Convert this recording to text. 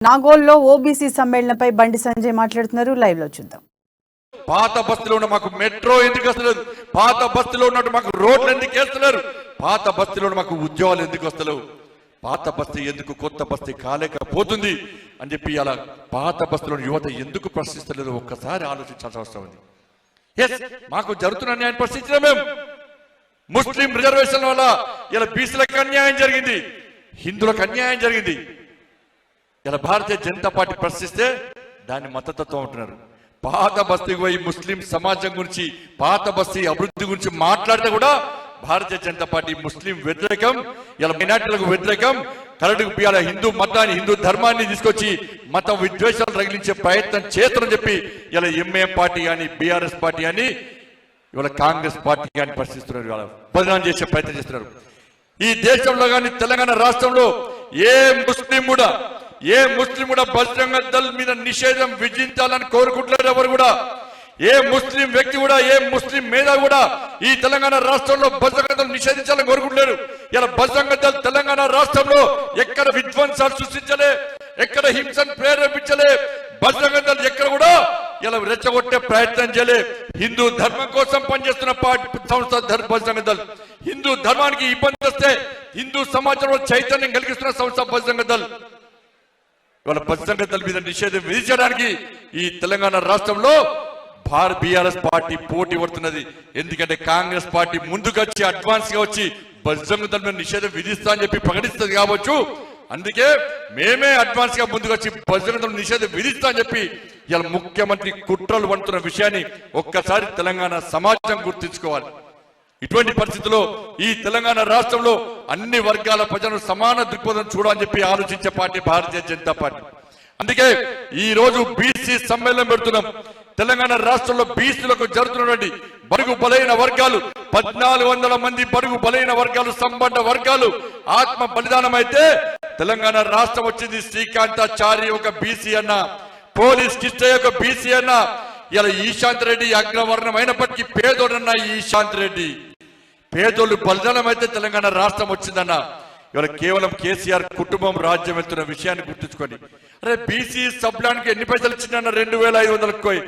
నాగోల్లో OBC సమ్మేళనంపై Bandi Sanjay మాట్లాడుతున్నారు. Live లో చూద్దాం. పాత బస్తీలో ఉన్న మాకు మెట్రో ఎందుకు వస్తలేదు? పాత బస్తీలో ఉన్నట్టు మాకు రోడ్లు ఎందుకు వేస్తున్నారు? పాత బస్తీలో మాకు ఉద్యోగాలు ఎందుకు వస్తలేవు? పాత బస్తీ ఎందుకు కొత్త బస్తీ కాలేకపోతుంది అని చెప్పి అలా పాత బస్తీలోని యువత ఎందుకు ప్రశ్నిస్తలేదు ఒక్కసారి ఆలోచించాల్సిన అవసరం ఉంది. ఎస్, మాకు జరుగుతున్న అన్యాయం ప్రశ్నించిన మేము ముస్లిం రిజర్వేషన్ వల్ల ఇలా బీసీలకు అన్యాయం జరిగింది, హిందువులకు అన్యాయం జరిగింది. ఇలా భారతీయ జనతా పార్టీ ప్రశ్నిస్తే దాన్ని మతతత్వం అంటున్నారు. పాత బస్తీకి పోయి ముస్లిం సమాజం గురించి, పాత బస్తీ అభివృద్ధి గురించి మాట్లాడితే కూడా భారతీయ జనతా పార్టీ ముస్లిం వ్యతిరేకం, ఇలా మైనార్టీలకు వ్యతిరేకం, కరడుకు ఇలా హిందూ మతాన్ని, హిందూ ధర్మాన్ని తీసుకొచ్చి మత విద్వేషాలు రగిలించే ప్రయత్నం చేస్తారని చెప్పి ఇలా ఎంఐఎం పార్టీ కానీ, బీఆర్ఎస్ పార్టీ కానీ, ఇవాళ కాంగ్రెస్ పార్టీ కానీ ప్రశ్నిస్తున్నారు, ఇవాళ బదనాం చేసే ప్రయత్నం చేస్తున్నారు. ఈ దేశంలో కానీ తెలంగాణ రాష్ట్రంలో ఏ ముస్లిం కూడా బజరంగ దళ్ మీద నిషేధం విధించాలని కోరుకుంటున్నారు. ఎవరు కూడా, ఏ ముస్లిం వ్యక్తి కూడా, ఏ ముస్లిం మీద కూడా ఈ తెలంగాణ రాష్ట్రంలో బజరంగ దళ్ నిషేధించాలని కోరుకుంటున్నారు. ఇలా బజరంగ దళ్ తెలంగాణ రాష్ట్రంలో ఎక్కడ విధ్వంసాలు సృష్టించలే, ఎక్కడ హింసను ప్రేరేపించలే. బజరంగ దళ్ ఎక్కడ కూడా ఇలా రెచ్చగొట్టే ప్రయత్నం చేయలే. హిందూ ధర్మం కోసం పనిచేస్తున్న సంస్థ బజరంగ దళ్. హిందూ ధర్మానికి ఇబ్బంది వస్తే హిందూ సమాజంలో చైతన్యం కలిగిస్తున్న సంస్థ బజరంగ దళ్. ఇవాళ బజరంగ దళ్ మీద నిషేధం విధించడానికి ఈ తెలంగాణ రాష్ట్రంలో బీఆర్ఎస్ పార్టీ పోటీ పడుతున్నది. ఎందుకంటే కాంగ్రెస్ పార్టీ ముందుకొచ్చి అడ్వాన్స్ గా వచ్చి బజరంగ దళ్ మీద నిషేధం విధిస్తా అని చెప్పి ప్రకటిస్తుంది కావచ్చు. అందుకే మేమే అడ్వాన్స్ గా ముందుకొచ్చి బజరంగ దళ్ నిషేధం విధిస్తా అని చెప్పి ఇలా ముఖ్యమంత్రి కుట్రలు పడుతున్న విషయాన్ని ఒక్కసారి తెలంగాణ సమాజం గుర్తించుకోవాలి. ఇటువంటి పరిస్థితుల్లో ఈ తెలంగాణ రాష్ట్రంలో అన్ని వర్గాల ప్రజలను సమాన దృక్పథం చూడాలని చెప్పి ఆలోచించే పార్టీ భారతీయ జనతా పార్టీ. అందుకే ఈ రోజు బీసీ సమ్మేళనం పెడుతున్నాం. తెలంగాణ రాష్ట్రంలో బీసీలకు జరుగుతున్నటువంటి బడుగు బలైన వర్గాలు 1400 మంది బడుగు బలైన వర్గాలు, సంబంధ వర్గాలు ఆత్మ బలిదానం అయితే తెలంగాణ రాష్ట్రం వచ్చింది. శ్రీకాంతాచారి ఒక బీసీ అన్న, పోలీస్ కిష్టయ్య ఒక బీసీ అన్న, ఇలా ఈశాంత్ రెడ్డి అగ్రవర్ణం అయినప్పటికీ పేదోడన్న ఈశాంత్ రెడ్డి. పేదోళ్ళు బలిదానం అయితే తెలంగాణ రాష్ట్రం వచ్చిందన్న. ఇవాళ కేవలం కేసీఆర్ కుటుంబం రాజ్యం వెళ్తున్న విషయాన్ని గుర్తుంచుకోండి. అరే బీసీ సబ్లానికి ఎన్ని పైసలు ఇచ్చిందన్న? 2500